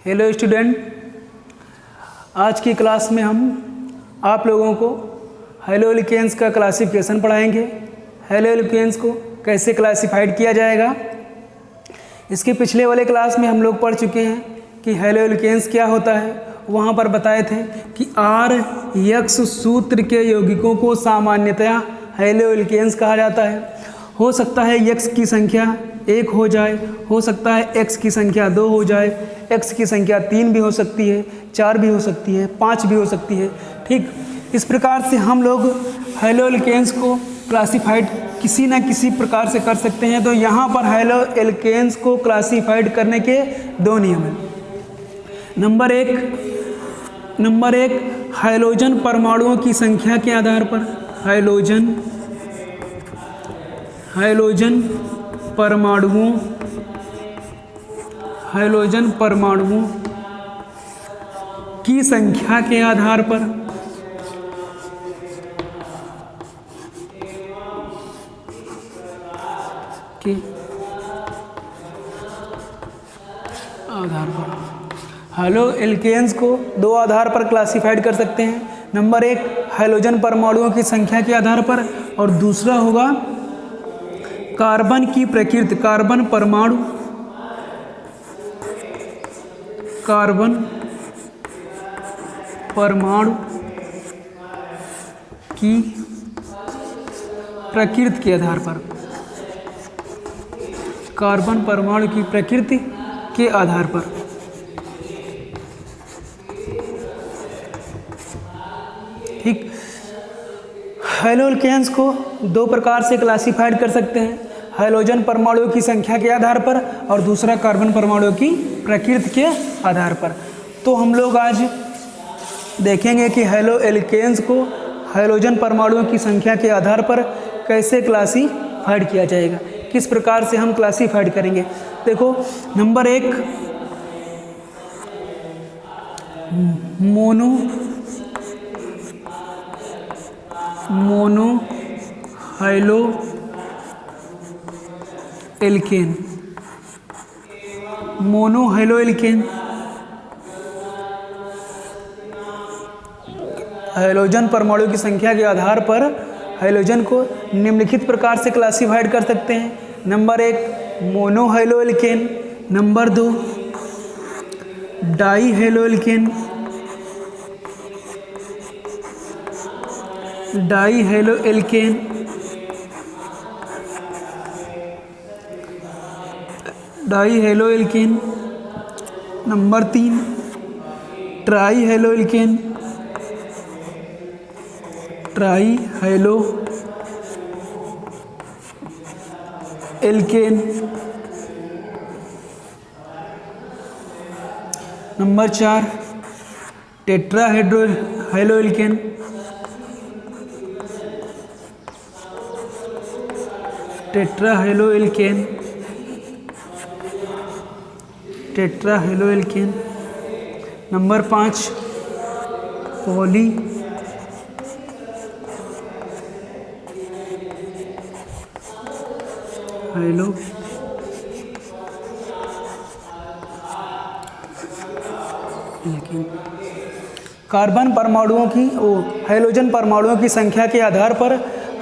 Hello student, आज की class में हम आप लोगों को हेलो एल्केन्स का क्लासिफिकेशन पढ़ाएंगे। हेलो एल्केन्स को कैसे क्लासिफाइड किया जाएगा। इसके पिछले वाले क्लास में हम लोग पढ़ चुके हैं कि हेलो एल्केन्स क्या होता है। वहाँ पर बताए थे कि RX सूत्र के यौगिकों को सामान्यतया हेलो एल्केन्स कहा जाता है। हो सकता है X की संख्या 1 हो जाए, हो सकता है X की संख्या 2 हो जाए, X की संख्या 3 भी हो सकती है, 4 भी हो सकती है, 5 भी हो सकती है। ठीक इस प्रकार से हम लोग हेलो एल्केन्स को क्लासिफाइड किसी न किसी प्रकार से कर सकते हैं। तो यहाँ पर हेलो एल्केन्स को क्लासिफाइड करने के दो नियम हैं। नंबर एक हाइड्रोजन परमाणुओं की संख्या के आधार पर हाइड्रोजन परमाणुओं की संख्या के आधार पर हेलो एल्केन्स को दो आधार पर क्लासिफाइड कर सकते हैं। नंबर एक हाइड्रोजन परमाणुओं की संख्या के आधार पर और दूसरा होगा कार्बन की प्रकृति, कार्बन परमाणु की प्रकृति के आधार पर, कार्बन परमाणु की प्रकृति के आधार पर। ठीक, हेलो एल्केन्स को दो प्रकार से क्लासिफाइड कर सकते हैं। हाइड्रोजन परमाणुओं की संख्या के आधार पर और दूसरा कार्बन परमाणुओं की प्रकृति के आधार पर। तो हम लोग आज देखेंगे कि हेलो एल्केन्स को हाइड्रोजन परमाणुओं की संख्या के आधार पर कैसे क्लासिफाइड किया जाएगा, किस प्रकार से हम क्लासिफाइड करेंगे। देखो, नंबर एक mono halo alkane, mono halo alkene hydrogen परमाणु की संख्या के आधार पर हाइड्रोजन को निम्नलिखित प्रकार से क्लासिफाइड कर सकते हैं। नंबर एक मोनो हेलो एल्केन, नंबर दो di halo alkene, die halo alkane, number तीन ट्राई हेलो एल्केन, नंबर चार टेट्राहेड्रो हेलो एल्केन, टेट्राहेलो एल्केन, नंबर पाँच पॉली हेलो एल्केन। कार्बन परमाणुओं की हाइड्रोजन परमाणुओं की संख्या के आधार पर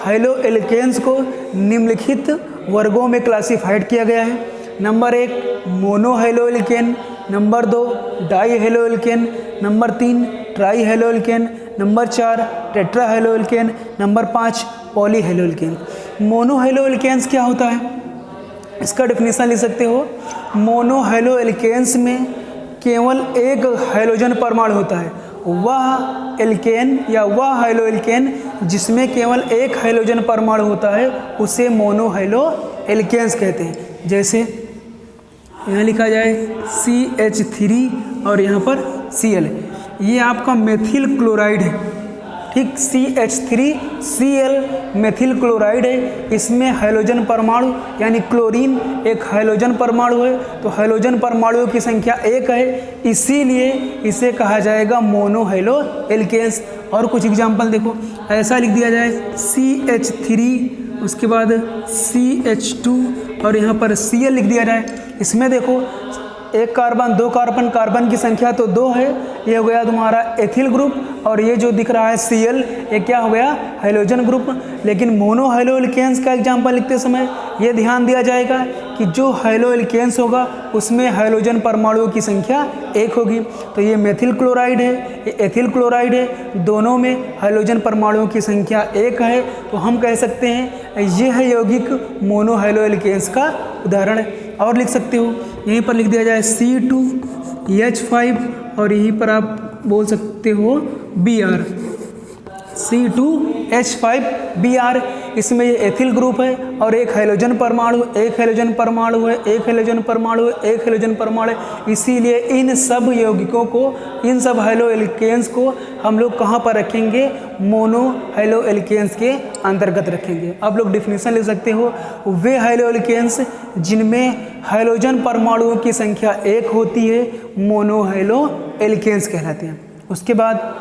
हेलो एल्केन्स को निम्नलिखित वर्गों में क्लासिफाइड किया गया है। नंबर एक मोनो हेलो एल्केन, नंबर दो डाई हेलो एल्केन, नंबर तीन ट्राई हेलो एल्केन, नंबर चार टेट्रा हेलो एल्केन, नंबर पाँच poly halo alkane. Mono halo alkanes क्या होता है, इसका डेफिनेशन लिख सकते हो। मोनो हेलो एल्केन्स में केवल एक हाइड्रोजन परमाणु होता है। वह एल्केन या वह हेलो एल्केन जिसमें केवल एक हाइड्रोजन परमाणु होता है उसे मोनो हेलो एल्केन्स कहते हैं। जैसे यहाँ लिखा जाए CH3 और यहाँ पर Cl, ये आपका मेथिल क्लोराइड है। ठीक, CH3Cl मेथिल क्लोराइड है। इसमें हाइड्रोजन परमाणु यानी क्लोरीन एक हाइड्रोजन परमाणु है। तो हाइड्रोजन परमाणुओं की संख्या एक है, इसीलिए इसे कहा जाएगा मोनो हेलो एल्केन्स। और कुछ एग्जाम्पल देखो, ऐसा लिख दिया जाए CH3 उसके बाद CH2 और यहाँ पर Cl लिख दिया जाए। इसमें देखो एक कार्बन, दो कार्बन, कार्बन की संख्या तो 2 है, ये हो गया तुम्हारा एथिल ग्रुप। और ये जो दिख रहा है Cl, ये क्या हो गया, हाइड्रोजन ग्रुप। लेकिन मोनो हाइलो एल्केन्स का एग्जाम्पल लिखते समय ये ध्यान दिया जाएगा कि जो हाइलो एल्केन्स होगा उसमें हाइड्रोजन परमाणुओं की संख्या 1 होगी। तो ये मेथिल क्लोराइड है, ये एथिल क्लोराइड है, दोनों में हाइड्रोजन परमाणुओं की संख्या 1 है। तो हम कह सकते हैं ये है यौगिक मोनो हाइलो एल्केन्स का उदाहरण है। और लिख सकते हो, यहीं पर लिख दिया जाए C2H5 और यहीं पर आप बोल सकते हो Br, C2H5Br। इसमें ये एथिल ग्रुप है और एक हाइड्रोजन परमाणु, एक हाइड्रोजन परमाणु है, एक हाइड्रोजन परमाणु, एक हाइड्रोजन परमाणु है। इसीलिए इन सब यौगिकों को, इन सब हाइलो एल्केन्स को हम लोग कहाँ पर रखेंगे, मोनो हाइलो एल्केन्स के अंतर्गत रखेंगे। अब लोग डिफिनीशन ले सकते हो, वे हाइलो एल्केन्स जिनमें हाइड्रोजन परमाणुओं की संख्या 1 होती है मोनो हाइलो एल्केन्स कहलाते हैं। उसके बाद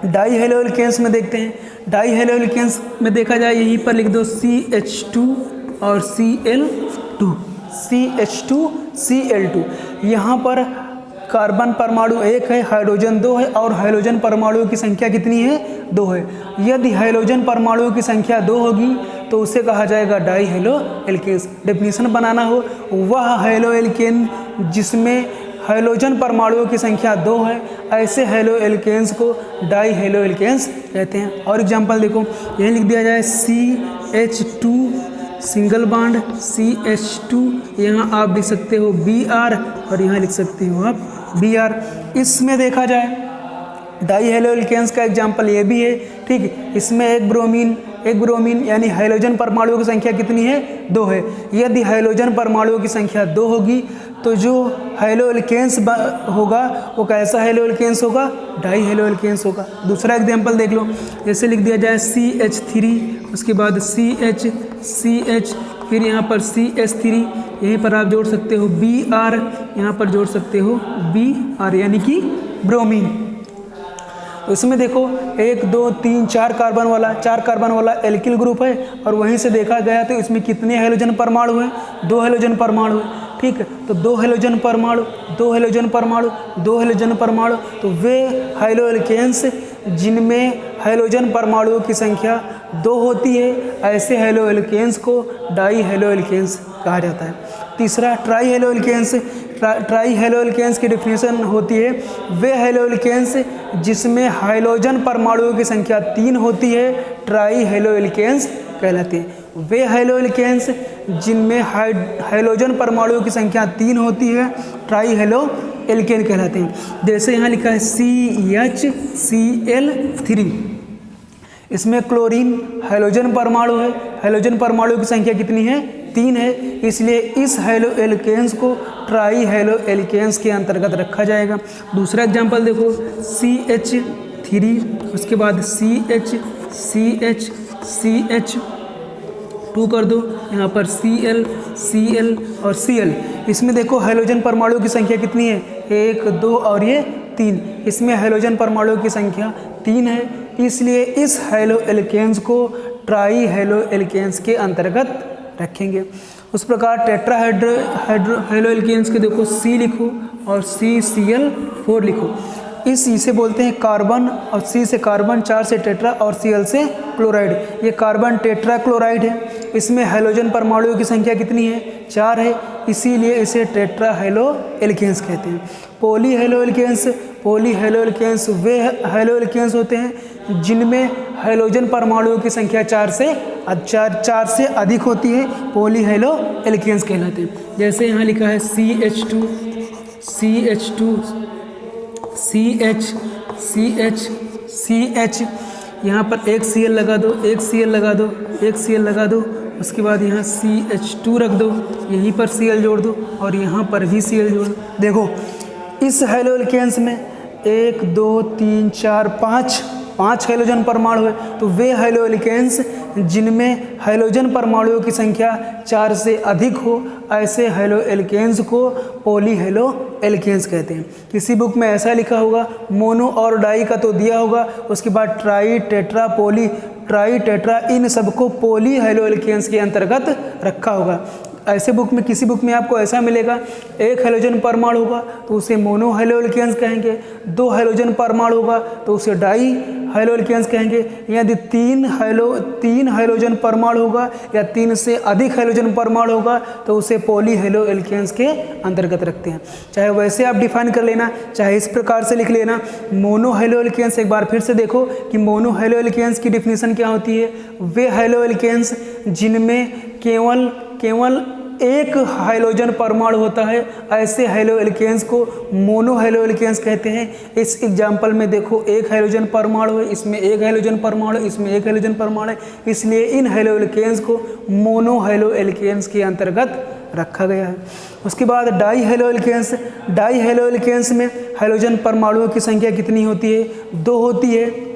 डाई हाइलो एल्केन्स में देखते हैं। डाई हाइलो एल्केन्स में देखा जाए, यहीं पर लिख दो CH2 और Cl2, CH2 Cl2। यहाँ पर कार्बन परमाणु 1 है, हाइड्रोजन 2 है और हाइड्रोजन परमाणुओं की संख्या कितनी है, 2 है। यदि हाइड्रोजन परमाणुओं की संख्या 2 होगी तो उसे कहा जाएगा डाई हाइलो एल्केन्स। डेफिनेशन बनाना हो, वह हाइलो एल्केन जिसमें हाइड्रोजन परमाणुओं की संख्या 2 है, ऐसे हाइलो एल्केन्स को डाई हाइलो एल्केन्स कहते हैं। और एग्जांपल देखो, यही लिख दिया जाए CH2 सिंगल बॉन्ड CH2, यहाँ आप लिख सकते हो Br और यहाँ लिख सकते हो आप Br। इसमें देखा जाए डाई हाइलो एल्केन्स का एग्जांपल ये भी है, ठीक है। इसमें एक ब्रोमीन यानी हाइड्रोजन परमाणुओं की संख्या कितनी है, 2 है। यदि हाइड्रोजन परमाणुओं की संख्या 2 होगी तो जो हाइलो एल्केन्स होगा वो कैसा हाइलो एल्केन्स होगा, डाई हाइलो एल्केन्स होगा। दूसरा एग्जांपल देख लो, जैसे लिख दिया जाए CH3, उसके बाद CH, फिर यहाँ पर CH3, यहीं पर आप जोड़ सकते हो Br, यहाँ पर जोड़ सकते हो Br यानी कि ब्रोमीन। तो इसमें देखो 1 2 3 4 कार्बन वाला एल्किल ग्रुप है और वहीं से देखा गया तो इसमें कितने हाइड्रोजन परमाणु हैं, 2 हाइड्रोजन परमाणु है, ठीक है। तो 2 हाइड्रोजन परमाणु, 2 हाइड्रोजन परमाणु, 2 हाइड्रोजन परमाणु, तो वे हाइलो एल्केन्स जिनमें हाइड्रोजन परमाणुओं की संख्या 2 होती है, ऐसे हाइलो एल्केन्स को डाई हाइलो एल्केन्स कहा जाता है। तीसरा tri halo alkanes. Tri halo alkanes की डिफिनेशन होती है, वे हाइलो एल्केन्स जिसमें हाइड्रोजन परमाणुओं की संख्या 3 होती है, ट्राई हाइलो एल्केन्स कहलाते हैं। वे हाइलो एल्केन्स जिनमें हाइड्रोजन परमाणुओं की संख्या 3 होती है, ट्राई हाइलो एल्केन कहलाते हैं। जैसे यहाँ लिखा है CHCl3, इसमें क्लोरीन हाइड्रोजन परमाणु है, हाइड्रोजन परमाणु की संख्या कितनी है, 3 है, इसलिए इस हाइलो एल्केन्स को ट्राई हाइलो एल्केन्स के अंतर्गत रखा जाएगा। दूसरा एग्जांपल देखो CH3, उसके बाद CH2 कर दो, यहाँ पर Cl और Cl। इसमें देखो हाइड्रोजन परमाणु की संख्या कितनी है, 1 2 और ये 3। इसमें हाइड्रोजन परमाणु की संख्या 3 है, इसलिए इस हाइलो एल्केन्स को ट्राई हाइलो एल्केन्स के अंतर्गत रखेंगे। उस प्रकार हाइलो एल्केन्स के देखो C लिखो और CCl4 लिखो। इस C से बोलते हैं कार्बन और C से कार्बन, 4 से टेट्रा और Cl से क्लोराइड। ये कार्बन टेट्रा क्लोराइड है, इसमें हाइड्रोजन परमाणुओं की संख्या कितनी है, 4 है, इसीलिए इसे टेट्रा हाइलो एल्केन्स कहते हैं। पॉली हाइलो एल्केन्स वे हाइलो एल्केन्स होते हैं जिनमें हाइड्रोजन परमाणुओं की संख्या 4 से अधिक होती है, पॉली हाइलो एल्केन्स कहलाते हैं। जैसे यहाँ लिखा है CH2 CH, यहाँ पर एक Cl लगा दो, एक Cl लगा दो, उसके बाद यहाँ CH2 रख दो, यहीं पर Cl जोड़ दो और यहाँ पर भी Cl जोड़ दो। देखो इस हाइलो एल्केन्स में 1 2 3 4 5 हाइड्रोजन परमाणु है, तो वे हाइलो एल्केन्स जिनमें हाइड्रोजन परमाणुओं की संख्या 4 से अधिक हो, ऐसे हाइलो एल्केन्स को पॉली हाइलो एल्केन्स कहते हैं। किसी बुक में ऐसा लिखा होगा, मोनो और डाई का तो दिया होगा, उसके बाद tri tetra poly, tri tetra इन सबको पॉली हाइलो एल्केन्स के अंतर्गत रखा होगा। ऐसे बुक में, किसी बुक में आपको ऐसा मिलेगा, एक हैलोजन परमाणु होगा तो उसे मोनो हैलो एल्केन्स कहेंगे, 2 हैलोजन परमाणु होगा तो उसे डाई हैलो एल्केन्स कहेंगे। यदि 3 हैलोजन परमाणु होगा या 3 से अधिक हैलोजन परमाणु होगा तो उसे पॉली हैलो एल्केन्स के अंतर्गत रखते हैं। चाहे वैसे आप डिफाइन कर लेना, चाहे इस प्रकार से लिख लेना। मोनो हैलो एल्केन्स, एक बार फिर से देखो कि मोनो हैलो एल्केन्स की डिफिनीशन क्या होती है। वे हैलो एल्केन्स जिनमें केवल एक हाइड्रोजन परमाणु होता है, ऐसे हैलो एल्केन्स को मोनो हैलो एल्केन्स कहते हैं। इस एग्जाम्पल में देखो, एक हाइड्रोजन परमाणु है, इसमें एक हाइड्रोजन परमाणु, इसमें एक हाइड्रोजन परमाणु है, इसलिए इन हैलो एल्केन्स को मोनो हैलो एल्केन्स के अंतर्गत रखा गया है। उसके बाद di halo alkanes. Di halo alkanes में हाइड्रोजन परमाणुओं की संख्या कितनी होती है? 2 होती है,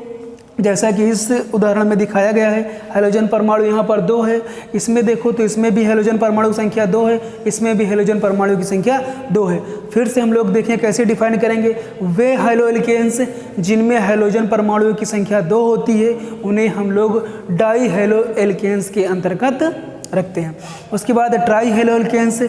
जैसा कि इस उदाहरण में दिखाया गया है। हैलोजन परमाणु यहाँ पर 2 है, इसमें देखो तो इसमें भी हैलोजन परमाणु की संख्या 2 है, इसमें भी हैलोजन परमाणु की संख्या 2 है। फिर से हम लोग देखें कैसे डिफाइन करेंगे। वे हैलो एल्केन्स जिनमें हैलोजन परमाणुओं की संख्या 2 होती है, उन्हें हम लोग डाई हैलो एल्केन्स के अंतर्गत रखते हैं। उसके बाद tri halo alkanes.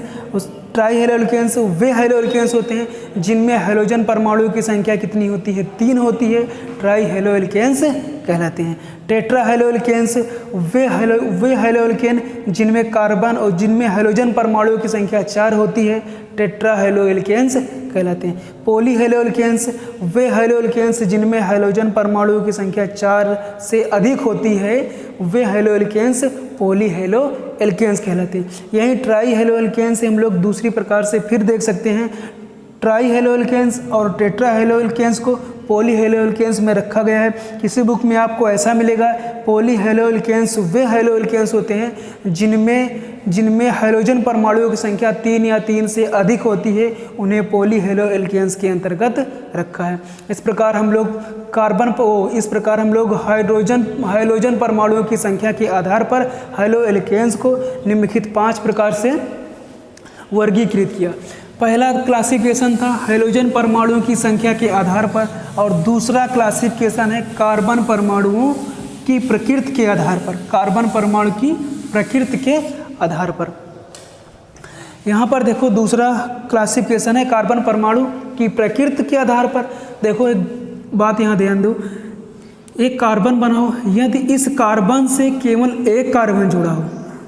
Tri halo alkanes वे हैलो एल्केन्स होते हैं जिनमें हैलोजन परमाणुओं की संख्या कितनी होती है? 3 होती है, ट्राई हैलो एल्केन्स कहलाते हैं। टेट्रा हैलो एल्केन्स वे हैलो एल्केन जिनमें कार्बन और जिनमें हैलोजन परमाणुओं की संख्या 4 होती है, टेट्रा हैलो एल्केन्स कहलाते हैं। पॉली हैलो एल्केन्स वे हैलो एल्केन्स जिनमें हैलोजन परमाणुओं की संख्या 4 से अधिक होती है, वे halo alkanes poly halo alkanes कहलाते हैं। यहीं ट्राई हैलो एल्केन्स हम लोग दूसरी प्रकार से फिर देख सकते हैं। ट्राई हैलो एल्केन्स और टेट्रा हैलो एल्केन्स को पॉली हैलो एल्केन्स में रखा गया है। किसी बुक में आपको ऐसा मिलेगा, पॉली हैलो एल्केन्स वे हैलो एल्केन्स होते हैं जिनमें हैलोजन परमाणुओं की संख्या 3 या 3 से अधिक होती है, उन्हें पॉली हैलो एल्केन्स के अंतर्गत रखा है। इस प्रकार हम लोग हैलोजन परमाणुओं की संख्या के आधार पर हैलो एल्केन्स को निम्नलिखित 5 प्रकार से वर्गीकृत किया। पहला क्लासिफिकेशन था हैलोजन परमाणुओं की संख्या के आधार पर, और दूसरा क्लासिफिकेशन है कार्बन परमाणुओं की प्रकृति के आधार पर। कार्बन परमाणु की प्रकृति के आधार पर यहाँ पर देखो दूसरा क्लासिफिकेशन है कार्बन परमाणु की प्रकृति के आधार पर। देखो एक बात यहाँ ध्यान दो, एक कार्बन बनाओ, यदि इस कार्बन से केवल एक कार्बन जुड़ा हो।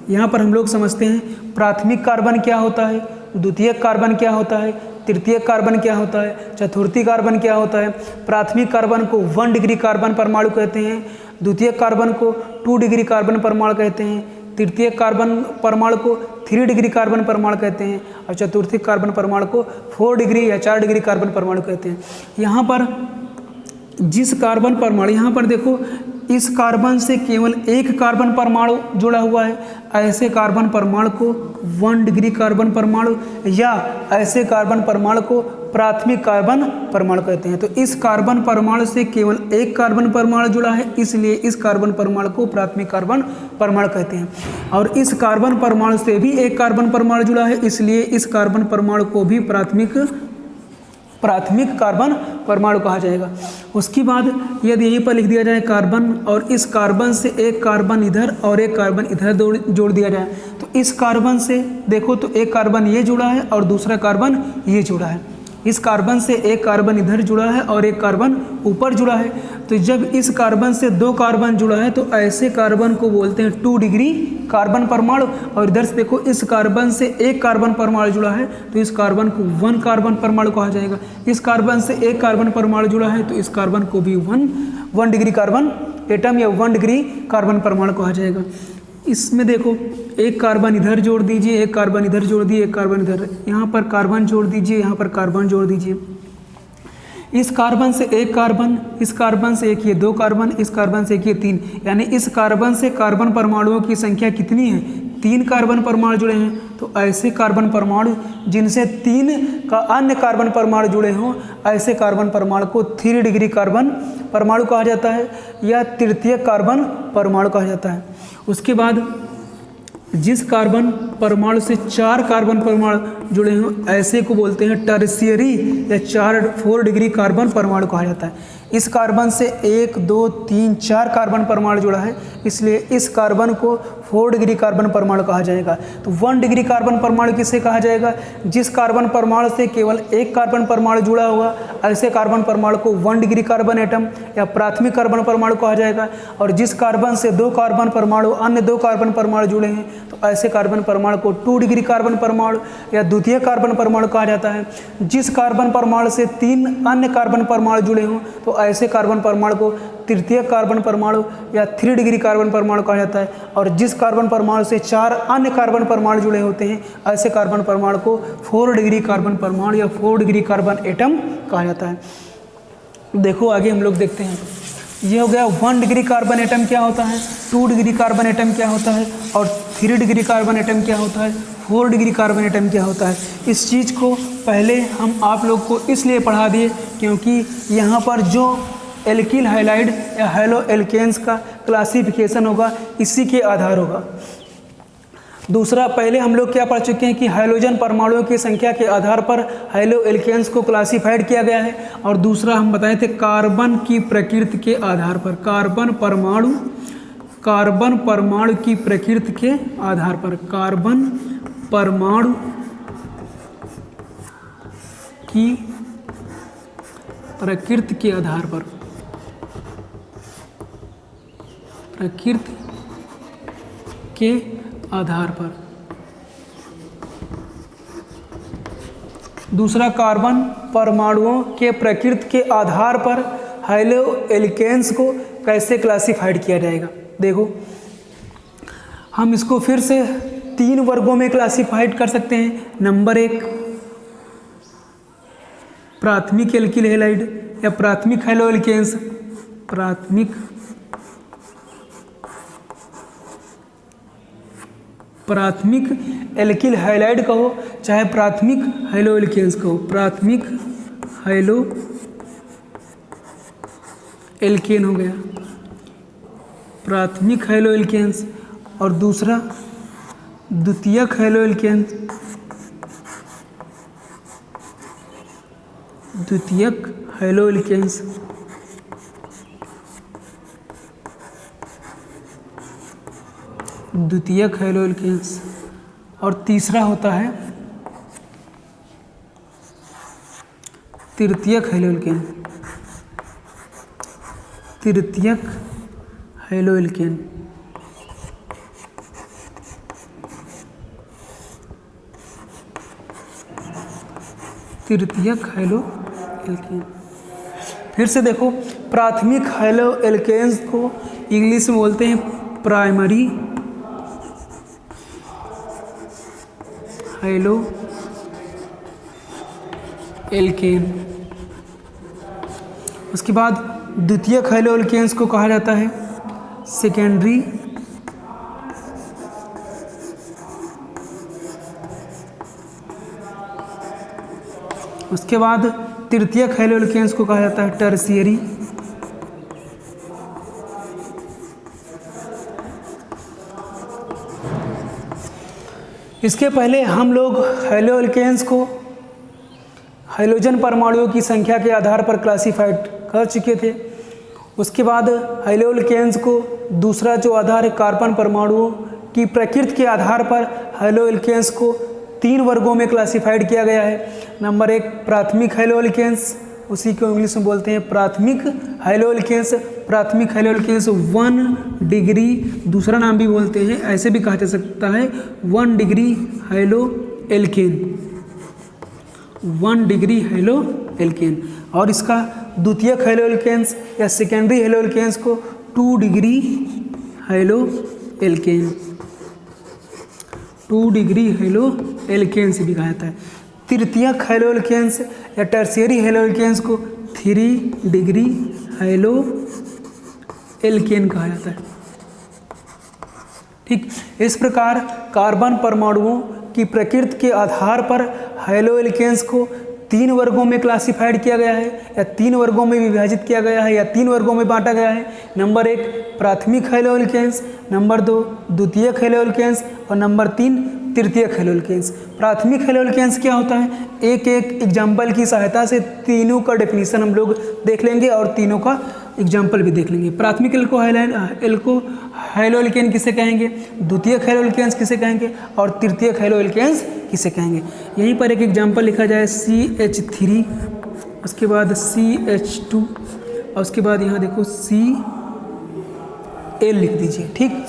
यहाँ पर हम लोग समझते हैं प्राथमिक कार्बन क्या होता है, द्वितीयक कार्बन क्या होता है, तृतीयक कार्बन क्या होता है, चतुर्थी कार्बन क्या होता है। प्राथमिक कार्बन को 1 डिग्री कार्बन परमाणु कहते हैं, द्वितीयक कार्बन को 2 डिग्री कार्बन परमाणु कहते हैं, तृतीयक कार्बन परमाणु को 3 डिग्री कार्बन परमाणु कहते हैं, और चतुर्थी कार्बन परमाणु को 4 डिग्री या 4 डिग्री कार्बन परमाणु कहते हैं। यहाँ पर जिस कार्बन परमाणु, यहाँ पर देखो इस कार्बन से केवल एक कार्बन परमाणु जुड़ा हुआ है, ऐसे कार्बन परमाणु को 1 डिग्री कार्बन परमाणु या ऐसे कार्बन परमाणु को प्राथमिक कार्बन परमाणु कहते हैं। तो इस कार्बन परमाणु से केवल एक कार्बन परमाणु जुड़ा है, इसलिए इस कार्बन परमाणु को प्राथमिक कार्बन परमाणु कहते हैं। और इस कार्बन परमाणु से भी एक कार्बन परमाणु जुड़ा है, इसलिए इस कार्बन परमाणु को भी प्राथमिक कार्बन परमाणु कहा जाएगा। उसके बाद यदि यहीं पर लिख दिया जाए कार्बन, और इस कार्बन से एक कार्बन इधर और एक कार्बन इधर जोड़ दिया जाए, तो इस कार्बन से देखो तो एक कार्बन ये जुड़ा है और दूसरा कार्बन ये जुड़ा है। इस कार्बन से एक कार्बन इधर जुड़ा है और एक कार्बन ऊपर जुड़ा है। तो जब इस कार्बन से 2 कार्बन जुड़ा है तो ऐसे कार्बन को बोलते हैं 2 डिग्री कार्बन परमाणु। और इधर से देखो इस कार्बन से एक कार्बन परमाणु जुड़ा है तो इस कार्बन को 1 कार्बन परमाणु कहा जाएगा। इस कार्बन से एक कार्बन परमाणु जुड़ा है तो इस कार्बन को भी 1 डिग्री कार्बन एटम या 1 डिग्री कार्बन परमाणु कहा जाएगा। इसमें देखो एक कार्बन इधर जोड़ दीजिए, एक कार्बन इधर जोड़ दिए, एक कार्बन इधर, यहाँ पर कार्बन जोड़ दीजिए, यहाँ पर कार्बन जोड़ दीजिए। इस कार्बन से एक कार्बन, इस कार्बन से एक ये 2 कार्बन, इस कार्बन से एक ये 3, यानी इस कार्बन से कार्बन परमाणुओं की संख्या कितनी है? 3 कार्बन परमाणु जुड़े हैं। तो ऐसे कार्बन परमाणु जिनसे 3 का अन्य कार्बन परमाणु जुड़े हों, ऐसे कार्बन परमाणु को 3 डिग्री कार्बन परमाणु कहा जाता है या तृतीय कार्बन परमाणु कहा जाता है। उसके बाद जिस कार्बन परमाणु से 4 कार्बन परमाणु जुड़े हों ऐसे को बोलते हैं टर्शियरी या 4 डिग्री कार्बन परमाणु कहा जाता है। इस कार्बन से 1 2 3 4 कार्बन परमाणु जुड़ा है, इसलिए इस कार्बन को 4 डिग्री कार्बन परमाणु कहा जाएगा। तो 1 डिग्री कार्बन परमाणु किसे कहा जाएगा? जिस कार्बन परमाणु से केवल एक कार्बन परमाणु जुड़ा हुआ, ऐसे कार्बन परमाणु को 1 डिग्री कार्बन एटम या प्राथमिक कार्बन परमाणु कहा जाएगा। और जिस कार्बन से 2 कार्बन परमाणु अन्य 2 कार्बन परमाणु जुड़े हैं, तो ऐसे कार्बन परमाणु को 2 डिग्री कार्बन परमाणु या द्वितीय कार्बन परमाणु कहा जाता है। जिस कार्बन परमाणु से 3 अन्य कार्बन परमाणु जुड़े हों, तो ऐसे कार्बन परमाणु को तृतीय कार्बन परमाणु या 3 डिग्री कार्बन परमाणु कहा जाता है। और जिस कार्बन परमाणु से 4 अन्य कार्बन परमाणु जुड़े होते हैं, ऐसे कार्बन परमाणु को 4 डिग्री कार्बन परमाणु या 4 डिग्री कार्बन एटम कहा जाता है। देखो आगे हम लोग देखते हैं। ये हो गया 1 डिग्री कार्बन एटम क्या होता है, 2 डिग्री कार्बन एटम क्या होता है, और 3 डिग्री कार्बन एटम क्या होता है, 4 डिग्री कार्बन एटम क्या होता है। इस चीज़ को पहले हम आप लोग को इसलिए पढ़ा दिए क्योंकि यहाँ पर जो एल्किल हाइलाइड या हैलो एल्केन्स का क्लासिफिकेशन होगा इसी के आधार होगा। दूसरा, पहले हम लोग क्या पढ़ चुके हैं कि हाइड्रोजन परमाणुओं की संख्या के आधार पर हैलो एल्केन्स को क्लासिफाइड किया गया है। और दूसरा हम बताए थे कार्बन की प्रकृति के आधार पर, कार्बन परमाणु की प्रकृति के आधार पर, कार्बन परमाणु की प्रकृति के आधार पर, प्रकृति के आधार पर। दूसरा, कार्बन परमाणुओं के प्रकृति के आधार पर हैलो एल्केन्स को कैसे क्लासिफाइड किया जाएगा। देखो हम इसको फिर से 3 वर्गों में क्लासिफाइड कर सकते हैं। नंबर 1, प्राथमिक एल्किल हैलाइड या प्राथमिक हैलो एल्केन्स, प्राथमिक एल्किल हैलाइड कहो चाहे प्राथमिक हैलो एल्केन्स कहो, प्राथमिक हैलो एल्केन हो गया, प्राथमिक हैलो एल्केन्स। और दूसरा द्वितीयक हैलो एल्केन्स, द्वितीयक हैलो एल्केन्स। द्वितीयक हैलो एल्केन्स। और तीसरा होता है तृतीयक हैलो एल्केन, तृतीयक हैलो एल्केन। तृतीयक हैलो एल्केन। फिर से देखो, प्राथमिक हैलो एल्केन्स को इंग्लिश में बोलते हैं प्राइमरी हैलो एल्केन। उसके बाद द्वितीयक हैलो एल्केन्स को कहा जाता है सेकेंडरी उसके बाद तृतीयक हैलो एल्केन्स को कहा जाता है टर्शियरी। इसके पहले हम लोग हैलो एल्केन्स को हाइड्रोजन परमाणुओं की संख्या के आधार पर क्लासिफाइड कर चुके थे। उसके बाद हैलो एल्केन्स को दूसरा जो आधार है कार्बन परमाणुओं की प्रकृति के आधार पर हैलो एल्केन्स को 3 वर्गों में क्लासिफाइड किया गया है। नंबर 1, प्राथमिक हैलो एल्केन्स, उसी को इंग्लिश में बोलते हैं प्राथमिक हैलो एल्केन्स। प्राथमिक हैलो एल्केन्स 1 डिग्री, दूसरा नाम भी बोलते हैं, ऐसे भी कहा जा सकता है 1 degree halo alkane, 1 degree halo alkane. और इसका द्वितीयक हैलो एल्केन्स या सेकेंडरी हैलो एल्केन्स को 2 degree halo alkane, 2 degree halo alkane से भी कहा जाता है। तृतीयक हैलो एल्केन्स या टर्शियरी हैलो एल्केन्स को 3 डिग्री हैलो एल्केन कहा जाता है। ठीक इस प्रकार कार्बन परमाणुओं की प्रकृति के आधार पर हैलो एल्केन्स को 3 वर्गों में क्लासिफाइड किया गया है या 3 वर्गों में विभाजित किया गया है या 3 वर्गों में बांटा गया है। नंबर 1, प्राथमिक हैलो एल्केन्स, नंबर 2, द्वितीयक हैलो एल्केन्स, और नंबर 3, तृतीयक हेलो एल्केन्स। प्राथमिक हेलो एल्केन्स क्या होता है, एक एक एग्जाम्पल की सहायता से तीनों का डेफिनेशन हम लोग देख लेंगे और तीनों का एग्जाम्पल भी देख लेंगे। प्राथमिक हेलो एल्केन किसे कहेंगे, द्वितीयक हेलो एल्केन्स किसे कहेंगे और तृतीयक हेलो एल्केन्स किसे कहेंगे। यहीं पर एक एग्जाम्पल लिखा जाए CH3, उसके बाद CH2 और उसके बाद यहाँ देखो Cl लिख दीजिए। ठीक,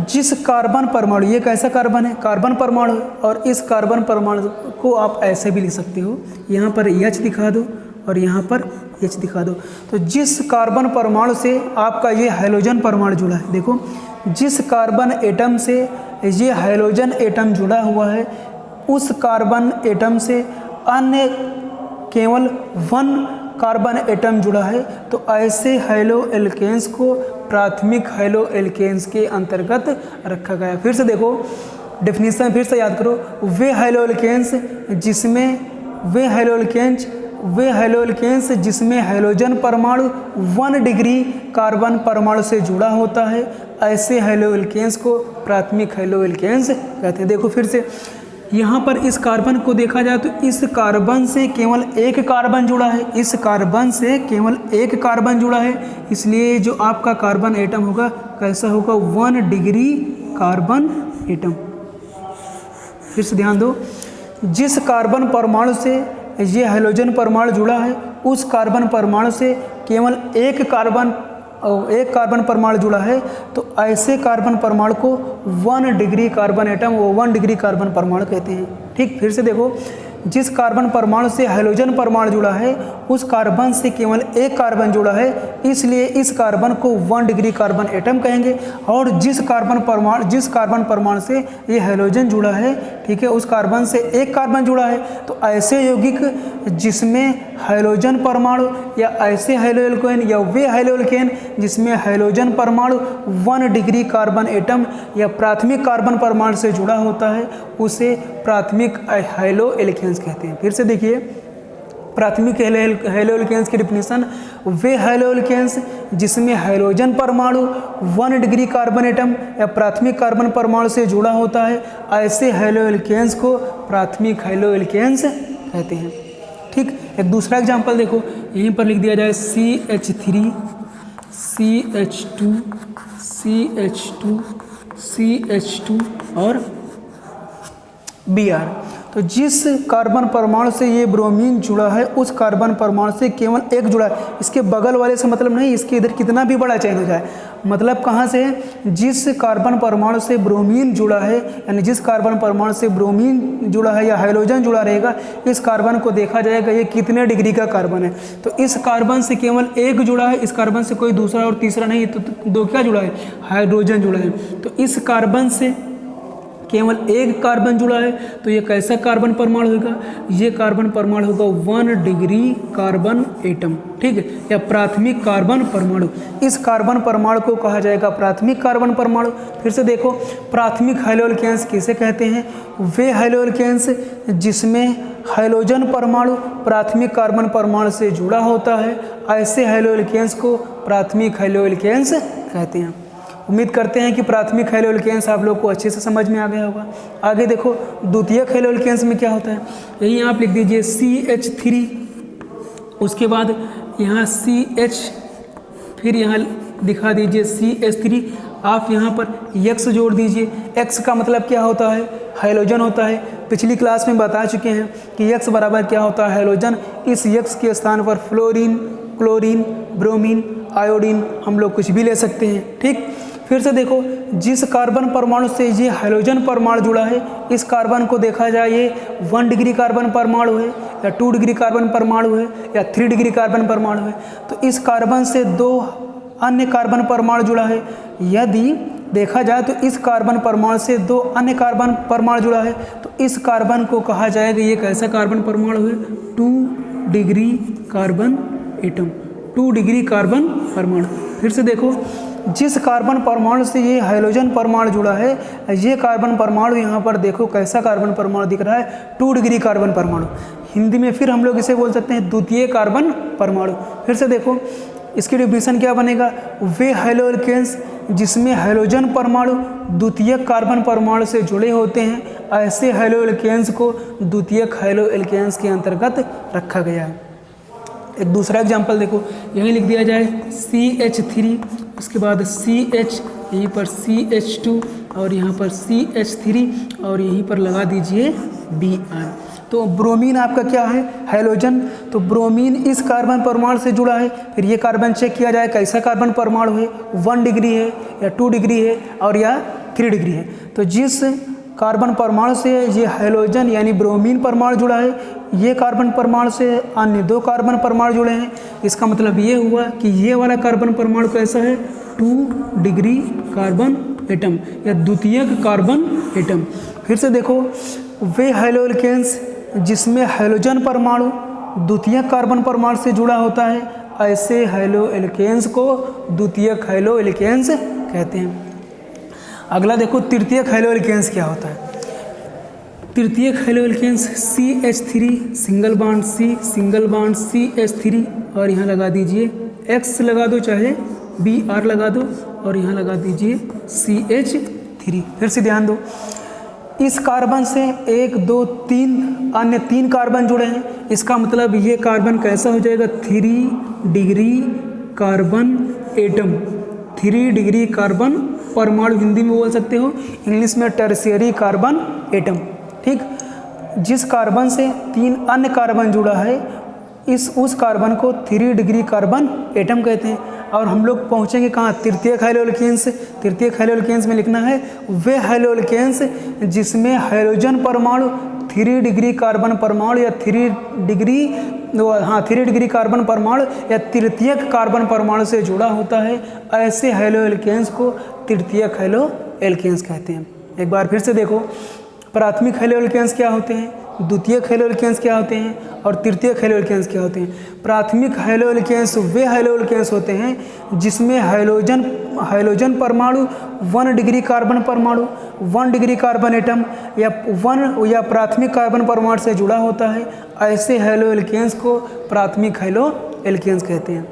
जिस कार्बन परमाणु, ये कैसा कार्बन है, कार्बन परमाणु, और इस कार्बन परमाणु को आप ऐसे भी लिख सकते हो, यहाँ पर H दिखा दो और यहाँ पर H दिखा दो। तो जिस कार्बन परमाणु से आपका ये हाइड्रोजन परमाणु जुड़ा है, देखो जिस कार्बन एटम से ये हाइड्रोजन एटम जुड़ा हुआ है उस कार्बन एटम से अन्य केवल 1 कार्बन एटम जुड़ा है, तो ऐसे हेलो एल्केन्स को प्राथमिक हेलो एल्केन्स के अंतर्गत रखा गया। फिर से देखो डेफिनेशन, फिर से याद करो, वे हेलो एल्केन्स जिसमें हाइड्रोजन परमाणु 1 डिग्री कार्बन परमाणु से जुड़ा होता है, ऐसे हेलो एल्केन्स को प्राथमिक हेलो एल्केन्स कहते हैं। देखो फिर से यहाँ पर इस कार्बन को देखा जाए तो इस कार्बन से केवल एक कार्बन जुड़ा है, इस कार्बन से केवल एक कार्बन जुड़ा है, इसलिए जो आपका कार्बन एटम होगा कैसा होगा, 1 डिग्री कार्बन एटम। फिर से ध्यान दो, जिस कार्बन परमाणु से ये हाइड्रोजन परमाणु जुड़ा है उस कार्बन परमाणु से केवल एक कार्बन परमाणु जुड़ा है, तो ऐसे कार्बन परमाणु को 1 डिग्री कार्बन एटम, वो 1 डिग्री कार्बन परमाणु कहते हैं। ठीक, फिर से देखो, जिस कार्बन परमाणु से हाइड्रोजन परमाणु जुड़ा है उस कार्बन से केवल एक कार्बन जुड़ा है, इसलिए इस कार्बन को 1 डिग्री कार्बन एटम कहेंगे। और जिस कार्बन परमाणु से ये हाइड्रोजन जुड़ा है, ठीक है, उस कार्बन से एक कार्बन जुड़ा है, तो ऐसे यौगिक जिसमें हाइड्रोजन परमाणु या ऐसे हेलो एल्केन या वे हेलो एल्केन जिसमें हाइड्रोजन परमाणु 1 डिग्री कार्बन एटम या प्राथमिक कार्बन परमाणु से जुड़ा होता है, उसे प्राथमिक हेलो एल्केन्स कहते हैं। फिर से देखिए, प्राथमिक हेलो एल्केन्स की डेफिनेशन, वे हेलो एल्केन्स जिसमें हाइड्रोजन परमाणु 1 डिग्री कार्बन एटम या प्राथमिक कार्बन परमाणु से जुड़ा होता है, ऐसे हेलो एल्केन्स को प्राथमिक हेलो एल्केन्स कहते हैं। ठीक, एक दूसरा एग्जांपल देखो, यहीं पर लिख दिया जाए CH3, CH2, CH2, CH2 और Br। तो जिस कार्बन परमाणु से ये ब्रोमीन जुड़ा है उस कार्बन परमाणु से केवल एक जुड़ा है, इसके बगल वाले से मतलब नहीं, इसके इधर कितना भी बड़ा चेंज हो जाए, मतलब कहाँ से है, जिस कार्बन परमाणु से ब्रोमीन जुड़ा है, यानी जिस कार्बन परमाणु से ब्रोमीन जुड़ा है या हाइड्रोजन जुड़ा रहेगा, इस कार्बन को देखा जाएगा ये कितने डिग्री का कार्बन है। तो इस कार्बन से केवल एक जुड़ा है, इस कार्बन से कोई दूसरा और तीसरा नहीं, तो दो क्या जुड़ा है, हाइड्रोजन जुड़ा है। तो इस कार्बन से केवल एक कार्बन जुड़ा है, तो ये कैसा कार्बन परमाणु होगा, ये कार्बन परमाणु होगा 1 डिग्री कार्बन एटम। ठीक है, या प्राथमिक कार्बन परमाणु। इस कार्बन परमाणु को कहा जाएगा प्राथमिक कार्बन परमाणु। फिर से देखो, प्राथमिक हेलो एल्केन्स किसे कहते हैं, वे हेलो एल्केन्स जिसमें हाइड्रोजन परमाणु प्राथमिक कार्बन परमाणु से जुड़ा होता है, ऐसे हेलो एल्केन्स को प्राथमिक हेलो एल्केन्स कहते हैं। उम्मीद करते हैं कि प्राथमिक हेलो एल्केन्स आप लोग को अच्छे से समझ में आ गया होगा। आगे देखो, द्वितीयक हेलो एल्केन्स में क्या होता है, यही आप लिख दीजिए CH3, उसके बाद यहाँ CH, फिर यहाँ दिखा दीजिए CH3, आप यहाँ पर X जोड़ दीजिए। X का मतलब क्या होता है, हाइड्रोजन होता है। पिछली क्लास में बता चुके हैं कि X बराबर क्या होता है, हाइड्रोजन। इस X के स्थान पर फ्लोरीन, क्लोरीन, ब्रोमीन, आयोडीन हम लोग कुछ भी ले सकते हैं। ठीक, फिर से देखो, जिस कार्बन परमाणु से ये हाइड्रोजन परमाणु जुड़ा है, इस कार्बन को देखा जाए ये 1 डिग्री कार्बन परमाणु है या 2 डिग्री कार्बन परमाणु है या 3 डिग्री कार्बन परमाणु है, तो इस कार्बन से 2 अन्य कार्बन परमाणु जुड़ा है। यदि देखा जाए तो इस कार्बन परमाणु से 2 अन्य कार्बन परमाणु जुड़ा है, तो इस कार्बन को कहा जाएगा ये कैसा कार्बन परमाणु है, 2 degree carbon atom, 2 degree carbon परमाणु। फिर से देखो, जिस कार्बन परमाणु से ये हाइड्रोजन परमाणु जुड़ा है, ये कार्बन परमाणु यहाँ पर देखो कैसा कार्बन परमाणु दिख रहा है, 2 डिग्री कार्बन परमाणु। हिंदी में फिर हम लोग इसे बोल सकते हैं द्वितीय कार्बन परमाणु। फिर से देखो, इसकी डेफिनेशन क्या बनेगा, वे हैलो एल्केन्स जिसमें हैलोजन परमाणु द्वितीयक कार्बन परमाणु से जुड़े होते हैं, ऐसे हैलो एल्केन्स को द्वितीयक हैलो एल्केन्स के अंतर्गत रखा गया है। एक दूसरा एग्जाम्पल देखो, यहीं लिख दिया जाए CH3, उसके बाद CH, यहीं पर CH2 और यहाँ पर CH3 और यहीं पर लगा दीजिए Br। तो ब्रोमीन आपका क्या है, हैलोजन। तो ब्रोमीन इस कार्बन परमाणु से जुड़ा है। फिर ये कार्बन चेक किया जाए कैसा कार्बन परमाणु है, 1 डिग्री है या 2 डिग्री है और या 3 डिग्री है। तो जिस कार्बन परमाणु से ये हैलोजन यानी ब्रोमीन परमाणु जुड़ा है, ये कार्बन परमाणु से अन्य 2 कार्बन परमाणु जुड़े हैं। इसका मतलब ये हुआ कि ये वाला कार्बन परमाणु कैसा है, 2 डिग्री कार्बन एटम या द्वितीयक कार्बन एटम। फिर से देखो, वे हैलो एल्केन्स जिसमें हैलोजन परमाणु द्वितीयक कार्बन परमाणु से जुड़ा होता है, ऐसे हैलो एल्केन्स को द्वितीयक हैलो एल्केन्स कहते हैं। अगला देखो, तृतीयक हैलो एल्केन्स क्या होता है। तृतीयक halo alkanes CH3 single bond C single bond CH3 और यहाँ लगा दीजिए X लगा दो, चाहे Br लगा दो और यहाँ लगा दीजिए CH3। फिर से ध्यान दो, इस कार्बन से 1 2 3 अन्य 3 कार्बन जुड़े हैं। इसका मतलब ये कार्बन कैसा हो जाएगा, 3 degree carbon atom, 3 degree carbon परमाणु हिंदी में बोल सकते हो, इंग्लिश में टर्शियरी कार्बन एटम। ठीक, जिस कार्बन से 3 अन्य कार्बन जुड़ा है, उस कार्बन को 3 डिग्री कार्बन एटम कहते हैं। और हम लोग पहुँचेंगे कहाँ, तृतीयक हैलो एल्केन्स। तृतीयक हैलो एल्केन्स में लिखना है वे हैलो एल्केन्स जिसमें हैलोजन परमाणु 3 डिग्री कार्बन परमाणु या 3 डिग्री कार्बन परमाणु या तृतीयक कार्बन परमाणु से जुड़ा होता है, ऐसे हैलो एल्केन्स को तृतीयक हैलो एल्केन्स कहते हैं। एक बार फिर से देखो, प्राथमिक हैलो एल्केन्स क्या होते हैं, द्वितीयक हैलो एल्केन्स क्या होते हैं और तृतीयक हैलो एल्केन्स क्या होते हैं। प्राथमिक हैलो एल्केन्स वे हैलो एल्केन्स होते हैं जिसमें हैलोजन परमाणु 1 डिग्री कार्बन परमाणु 1 डिग्री कार्बन एटम या प्राथमिक कार्बन परमाणु से जुड़ा होता है, ऐसे हैलो एल्केन्स को प्राथमिक हैलो एल्केन्स कहते हैं।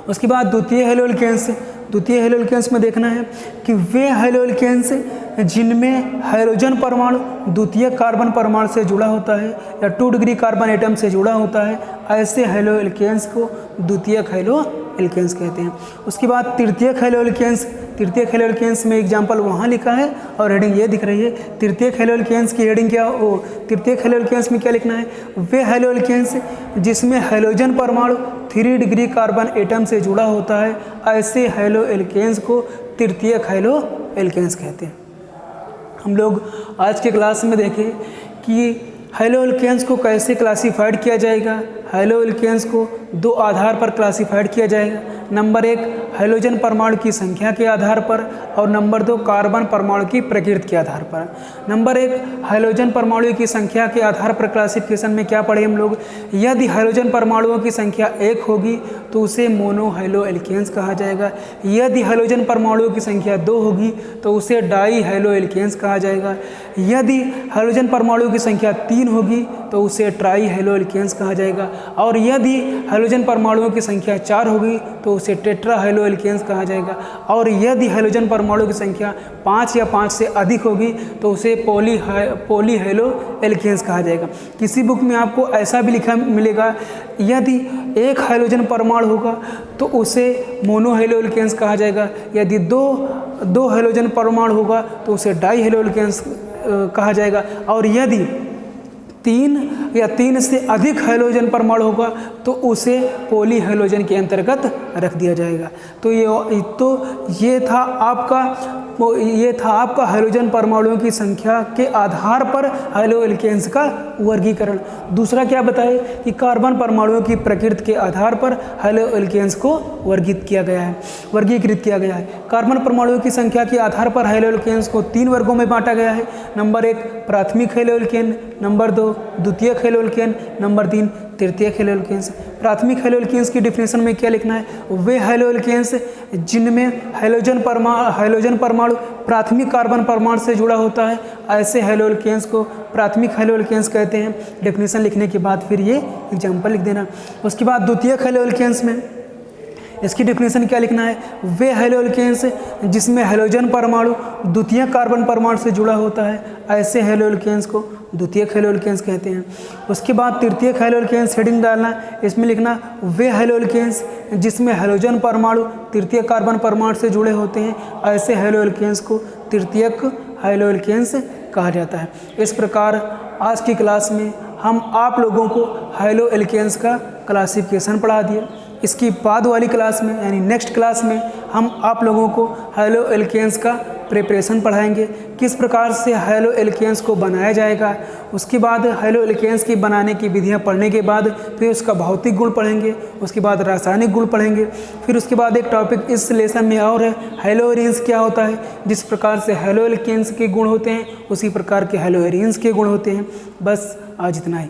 उसके बाद द्वितीय हैलो एल्केन्स। द्वितीय हैलो एल्केन्स में देखना है कि वे हैलो एल्केन्स जिनमें हैलोजन परमाणु द्वितीय कार्बन परमाणु से जुड़ा होता है या 2 डिग्री कार्बन एटम से जुड़ा होता है, ऐसे हैलो एल्केन्स को द्वितीयक हैलो एल्केन्स कहते हैं। उसके बाद तृतीयक हैलो एल्केन्स। तृतीयक हैलो एल्केन्स में एग्जाम्पल वहाँ लिखा है और हेडिंग ये दिख रही है। तृतीयक हैलो एल्केन्स की हेडिंग क्या हो, तृतीयक हैलो एल्केन्स में क्या लिखना है, वे हैलो एल्केन्स जिसमें हैलोजन परमाणु 3 डिग्री कार्बन एटम से जुड़ा होता है, ऐसे हैलो एल्केन्स को तृतीयक हैलो एल्केन्स कहते हैं। हम लोग आज के क्लास में देखें कि हैलो एल्केन्स को कैसे क्लासीफाइड किया जाएगा। हैलो एल्केन्स को 2 आधार पर क्लासीफाइड किया जाएगा। नंबर 1 हैलोजन परमाणु की संख्या के आधार पर और नंबर 2 कार्बन परमाणु की प्रकृति के आधार पर। नंबर 1 हैलोजन परमाणु की संख्या के आधार पर क्लासिफिकेशन में क्या पढ़े हम लोग, यदि हैलोजन परमाणुओं की संख्या 1 होगी तो उसे मोनो हैलो एल्केन्स कहा जाएगा। यदि हैलोजन परमाणुओं की संख्या 2 होगी तो उसे डाई हैलो एल्केन्स कहा जाएगा। यदि हैलोजन परमाणुओं की संख्या 3 होगी तो उसे ट्राई हैलो एल्केन्स कहा जाएगा। और यदि हैलोजन परमाणुओं की संख्या 4 होगी तो उसे टेट्रा हैलो एल्केन्स कहा जाएगा। और यदि हैलोजन परमाणुओं की संख्या 5 या 5 से अधिक होगी तो उसे पॉली हैलो एल्केन्स कहा जाएगा। किसी बुक में आपको ऐसा भी लिखा मिलेगा, यदि 1 हैलोजन परमाणु होगा तो उसे मोनो हैलो एल्केन्स कहा जाएगा। यदि दो हैलोजन परमाणु होगा तो उसे डाई हैलो एल्केन्स कहा जाएगा। और यदि 3 या 3 से अधिक हैलोजन परमाणु होगा तो उसे पॉली हैलोजन के अंतर्गत रख दिया जाएगा। तो ये था आपका हैलोजन परमाणुओं की संख्या के आधार पर हैलो एल्केन्स का वर्गीकरण। दूसरा क्या बताए कि कार्बन परमाणुओं की प्रकृति के आधार पर हैलो एल्केन्स को वर्गीकृत किया गया है। कार्बन परमाणुओं की संख्या के आधार पर हैलो एल्केन्स को 3 वर्गों में बांटा गया है। नंबर 1 प्राथमिक हैलो एल्केन, नंबर 2 द्वितीयक हैलो एल्केन, नंबर 3 तृतीयक हैलो एल्केन्स। प्राथमिक हैलो एल्केन्स की डिफिनेशन में क्या लिखना है, वे हैलो एल्केन्स जिनमें हैलोजन परमाणु प्राथमिक कार्बन परमाणु से जुड़ा होता है, ऐसे हैलो एल्केन्स को प्राथमिक हैलो एल्केन्स कहते हैं। डेफिनेशन लिखने के बाद फिर ये एग्जाम्पल लिख देना। उसके बाद द्वितीयक हैलो एल्केन्स में इसकी डेफिनेशन क्या लिखना है, वे हैलो एल्केन्स जिसमें हैलोजन परमाणु द्वितीयक कार्बन परमाणु से जुड़ा होता है, ऐसे हैलो एल्केन्स को द्वितीयक हैलो एल्केन्स कहते हैं। उसके बाद तृतीयक हैलो एल्केन्स हेडिंग डालना, इसमें लिखना वे हैलो एल्केन्स जिसमें हैलोजन परमाणु तृतीयक कार्बन परमाणु से जुड़े होते हैं, ऐसे हैलो एल्केन्स को तृतीयक हैलो एल्केन्स कहा जाता है। इस प्रकार आज की क्लास में हम आप लोगों को हैलो एल्केन्स का क्लासिफिकेशन पढ़ा दिए। इसकी बाद वाली क्लास में यानी नेक्स्ट क्लास में हम आप लोगों को हैलो एल्केन्स का प्रिपरेशन पढ़ाएंगे, किस प्रकार से हैलो एल्केन्स को बनाया जाएगा। उसके बाद हैलो एल्केन्स की बनाने की विधियां पढ़ने के बाद फिर उसका भौतिक गुण पढ़ेंगे, उसके बाद रासायनिक गुण पढ़ेंगे, फिर उसके बाद एक टॉपिक इस लेसन में और है हैलो एरीन्स क्या होता है। जिस प्रकार से हैलो एल्केन्स के गुण होते हैं उसी प्रकार के हैलो एरीन्स के गुण होते हैं। बस आज इतना ही।